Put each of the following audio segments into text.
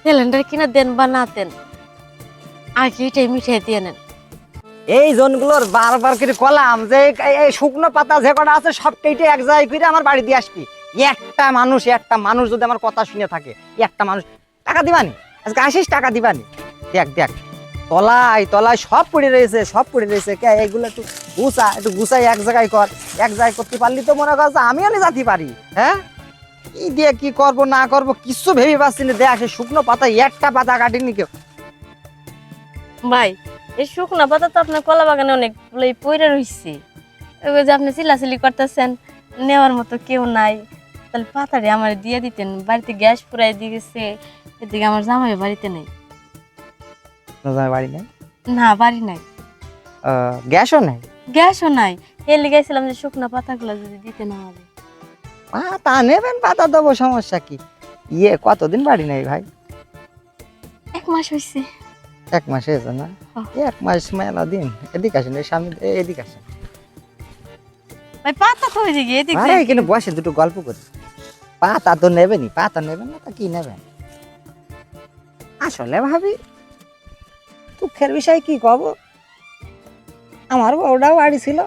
Cylinder কিনা দেন বা না দেন, আগে এটাই মিঠাই দিয়ে নেন। এই জনগুলোর বারবার করে কলাম যে এই শুকনো পাতা যে কটা আছে সব কেটে এক জায়গায় করে আমার বাড়ি দিয়ে আসবি। একটা মানুষ যদি আমার কথা শুনে থাকে, একটা মানুষ টাকা দিবানি, আজকে আসিস টাকা দিবানি। দেখ দেখ তলায় তলায় সব পড়ে রয়েছে কে এইগুলো একটু গুছাই এক জায়গায় কর। এক জায়গায় করতে পারলি তো মনে কর যে আমিও নি যাতে পারি। হ্যাঁ, কি দিয়ে কি করব না করব কিছু ভেবে পাচ্ছি না। দেখ সে শুকনো পাতা একটা পাতা কাটিনি কেউ। ভাই, এই শুকনা পাতা তো আপনার কলা বাগানে অনেকগুলোই পইরা রইছে। ওই যে আপনি চিল্লাচিল্লি করতেছেন, নেওয়ার মতো কেউ নাই, তাহলে পাতাটি আমার দিয়ে দিতেন। বাড়িতে গ্যাস ফুরাই দিয়ে গেছে, এদিকে আমার জামাই বাড়িতে নেই। বাড়ি নেই? না, বাড়ি নাই, গ্যাসও নেই। গ্যাসও নাই। হেলে গেছিলাম যে শুকনা পাতাগুলো যদি দিতেন আমারে। পাতা নেবেন, পাতা দেবো, সমস্যা কি? কতদিন বাড়ি নেই ভাই? 1 মাস হয়েছে। 1 মাস হয়েছে না? 1 মাস মেলা দিন। এদিকে আসেন, এই সামনে এদিকে আসেন। ভাই পাতা তো ওইদিকে, এদিকে আরে এখানে বসে দুটো গল্প করি। পাতা তো নেবেনই, পাতা নেবেন না তা কি নেবেন? আসলে ভাবি দুঃখের বিষয় কি কব, আমার বউটাও বাড়ি ছিল।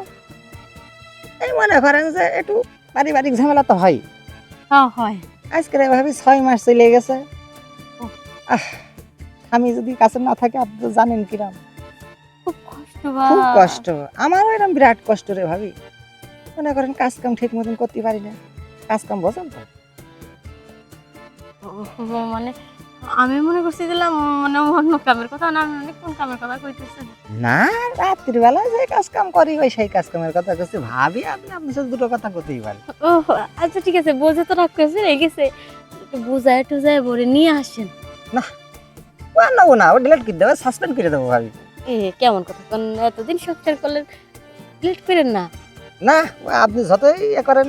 এই মনে করেন যে একটু পারিবারিক ঝামেলা তো হয়। হ্যাঁ হয়। আজকে ভাবি 6 মাস চলে গেছে। আমি যদি কাছে না থাকি আপনি তো জানেন কিরাম খুব কষ্ট খুব ভাই। কষ্ট। আমারও এরকম বিরাট কষ্ট রে ভাবি। মনে করেন কাজ কাম ঠিক মতন করতে পারি না। কাজ কাম বোঝেন তো? মানে আমি মনে করছি দিলাম মানে অন্য কামের কথা, না আমি কোন কামের কথা কইতেছেন? না, রাত্রির বেলায় যে কাজ কাম করি ওই সেই কাজ কামের কথা করছি। ভাবি আপনি আপনার সাথে দুটো কথা করতেই পারি। ও আচ্ছা ঠিক আছে, বোঝে তো রাগ করেছে, রেগেছে, একটু বুঝায় টুজায় ভরে নিয়ে আসেন। না ও আর নেবো না, ও ডিলেট করে দেবো, সাসপেন্ড করে দেবো ভাবি। এ কেমন কথা, কারণ এতদিন সংসার করলেন, ডিলিট করেন না। না, ও আপনি যতই করেন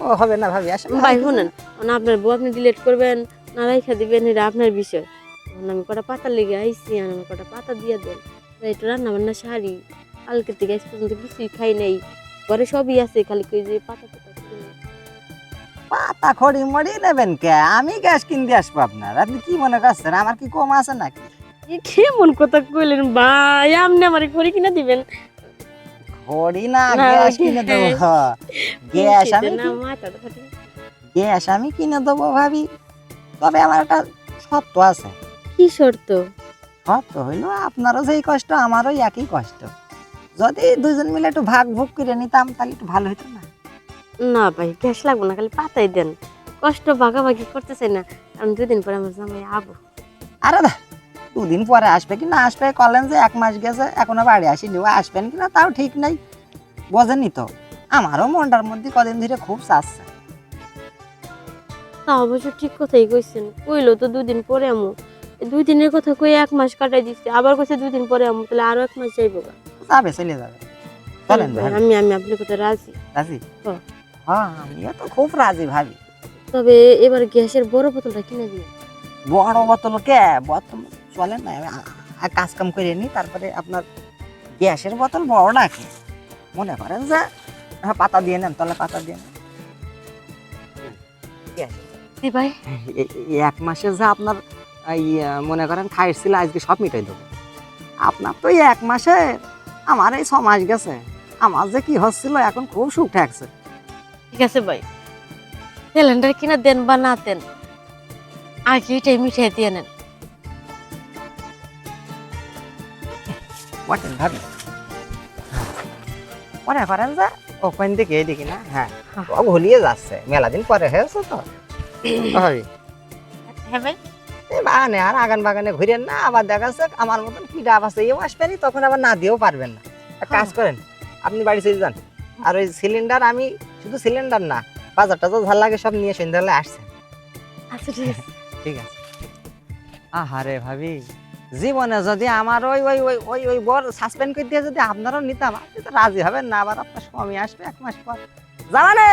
ও হবে না ভাবি। আসলে ভাই শুনেন, মানে আপনার বউ আপনি ডিলিট করবেন না রাইখা দিবেন এটা আপনার বিষয়। এখন আমি কটা পাতা লেগে আইসি, আর আমার কটা পাতা দিয়ে দেন। একটু রান্না বান্না সারি, কালকে থেকে আজ পর্যন্ত কিছুই খাই নাই, ঘরে সবই আছে, খালি কই যে পাতা পাতা কিনে। পাতা খড়ি মড়ি নেবেন কে? আমি গ্যাস কিনতে আসবো আপনার। আপনি কি মনে করছেন আমার কি কম আছে নাকি? এ কেমন কথা কইলেন ভাই, আপনি আমারে ঘরে কিনা দিবেন? খড়ি না, না, গ্যাস কিনে দেবো। গ্যাস আমি না মাথাটা ফাটে। গ্যাস আমি কিনে দেবো ভাবি। তবে আমার একটা শর্ত আছে। কি শর্ত? শর্ত হইলো আপনারও যেই কষ্ট আমারও একই কষ্ট। যদি দুজন মিলে একটু ভাগ ভোগ করে নিতাম তাহলে একটু ভালো হতো না? না ভাই, গ্যাস লাগবে না, খালি পাতাই দেন। কষ্ট ভাগাভাগি করতে চাই না, কারণ 2 দিন পরে আমার জামাই আবু। আরে দা 2 দিন পরে আসবে কি না আসবে, কলেন যে 1 মাস গেছে এখনো বাড়ি আসেনি, ও আসবেন কিনা তাও ঠিক নাই। বোঝেনই তো আমারও মনটার মধ্যে কদিন ধরে খুব চাচ্ছে। তা অবশ্য ঠিক কথাই কইছেন, কইলো তো 2 দিন পরে আমু। 2 দিনের কথা কই 1 মাস কাটাই দিচ্ছে, আবার কইছে 2 দিন পরে আমু, তাহলে আরো 1 মাস যাইবো গা। যাবে, চলে যাবে। চলেন ভাবি। আমি আমি আপনার কথা রাজি। রাজি? হ্যাঁ। হ্যাঁ আমিও তো খুব রাজি ভাবি। তবে এবার গ্যাসের বড় বোতলটা কিনে দিন। বড় বোতল কে? বোতল চলেন না, আমি কাজ কাম করে নি তারপরে আপনার গ্যাসের বোতল বড় নাকি মনে করেন যে পাতা দিয়ে নেন, তলে পাতা দিয়ে নেন। দি ভাই, 1 মাসে যা আপনার মনে করেন খাইছিল আজকে সব মিটাই দেবো। আপনার তো 1 মাসে, আমার এই 6 মাস গেছে। আমার যে কি হচ্ছিল এখন খুব সুখ ঠেকছে। ঠিক আছে ভাই, সিলিন্ডার কিনা দেন বা না দেন, আগে এটাই মিঠাই দিয়ে নেন। বটেন ভাবি মনে করেন যে ওখান থেকে এদিকে না, হ্যাঁ ও ভুলিয়ে যাচ্ছে, মেলা দিন পরে হয়েছে তো ভাবি। হ্যাঁ ভাই। এই বাগানে আর আগান বাগানে ঘুরেন না, আবার দেখা যাচ্ছে আমার মতন কি ডাব আছে এও আসবেনি, তখন আবার না দিয়েও পারবেন না। এক কাজ করেন, আপনি বাড়ি চলে যান। আর ওই সিলিন্ডার, আমি শুধু সিলিন্ডার না, বাজার টাজার ঝাল লাগে সব নিয়ে সন্ধ্যাবেলায় আসছেন। আচ্ছা ঠিক আছে। ঠিক আছে। আহারে ভাবি, জীবনে যদি আমার ওই ওই ওই ওই ওই বর সাসপেন্ড করে দিয়ে যদি আপনারাও নিতাম, আপনি তো রাজি হবেন না। আবার আপনার স্বামী আসবে 1 মাস পর, জানে